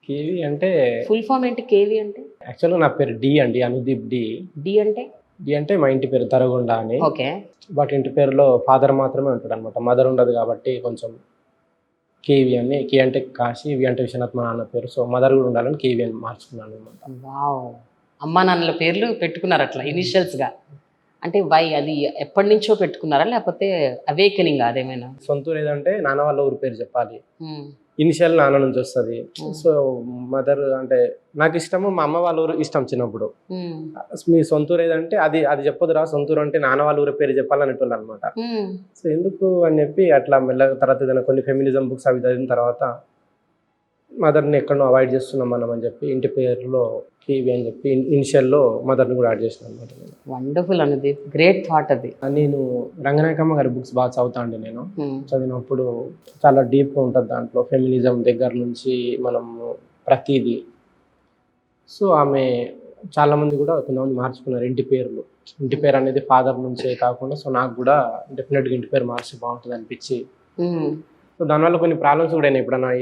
KV అంటే full form ఏంటి KV అంటే? యాక్చువల్గా నా పేరు డి అండి, అనుదీప్ డి. డి అంటే? డి అంటే మా ఇంటి పేరు తరగొండ అని. ఓకే. బట్ ఇంటి పేరులో ఫాదర్ మాత్రమే ఉంటాడు అనమాట, మదర్ ఉండదు కాబట్టి కొంచెం కేవి అని. కే అంటే కాశీ, వి అంటే విశ్వనాథ్ మా నాన్న పేరు. సో మదర్ కూడా ఉండాలని కేవి అని మార్చుకున్నాను అనమాట. వావ్! అమ్మా నాన్నల పేర్లు పెట్టుకున్నారు అట్లా ఇనిషియల్స్‌గా. అంటే వై అది ఎప్పటి నుంచో పెట్టుకున్నారా? లేకపోతే అవేకెనింగ్ అదేమైనా? సొంతూరు ఏదంటే నాన్న వాళ్ళ ఊరి పేరు చెప్పాలి. హ్మ్. ఇనిషియల్ నాన్న నుంచి వస్తుంది. సో మదర్ అంటే నాకు ఇష్టము, మా అమ్మ వాళ్ళ ఊరు ఇష్టం చిన్నప్పుడు. హ్మ్. మీ సొంతూరు ఏదంటే అది అది చెప్పొద్దురా, సొంతూరు అంటే నాన్న వాళ్ళ ఊరి పేరు చెప్పాలనేటోళ్ళు అనమాట. హ్మ్. సో ఎందుకు అని చెప్పి అట్లా మెల్లగా తర్వాత ఏదైనా కొన్ని ఫెమినిజం బుక్స్ అవి చదివిన తర్వాత మదర్ని ఎక్కడో అవాయిడ్ చేస్తున్నాం మనం అని చెప్పి ఇంటి పేరులో కేవి అని చెప్పి ఇనిషియల్లో మదర్ని కూడా యాడ్ చేసిన అనమాట నేను. వండర్ఫుల్ అనుదీప్. గ్రేట్ థాట్ అది. నేను రంగనాయకమ్మ గారి బుక్స్ బాగా చదువుతా అండి నేను. హ్మ్. చదివినప్పుడు చాలా డీప్గా ఉంటుంది దాంట్లో, ఫెమినిజం దగ్గర నుంచి మనము ప్రతిదీ. సో ఆమె చాలామంది కూడా కొంతమంది మార్చుకున్నారు ఇంటి పేర్లు. ఇంటి పేరు అనేది ఫాదర్ నుంచే కాకుండా సో నాకు కూడా డెఫినెట్గా ఇంటి పేరు మార్చి బాగుంటుంది అనిపించి, హ్మ్. సో దానివల్ల కొన్ని ప్రాబ్లమ్స్ కూడా అయినాయి. ఎప్పుడన్నా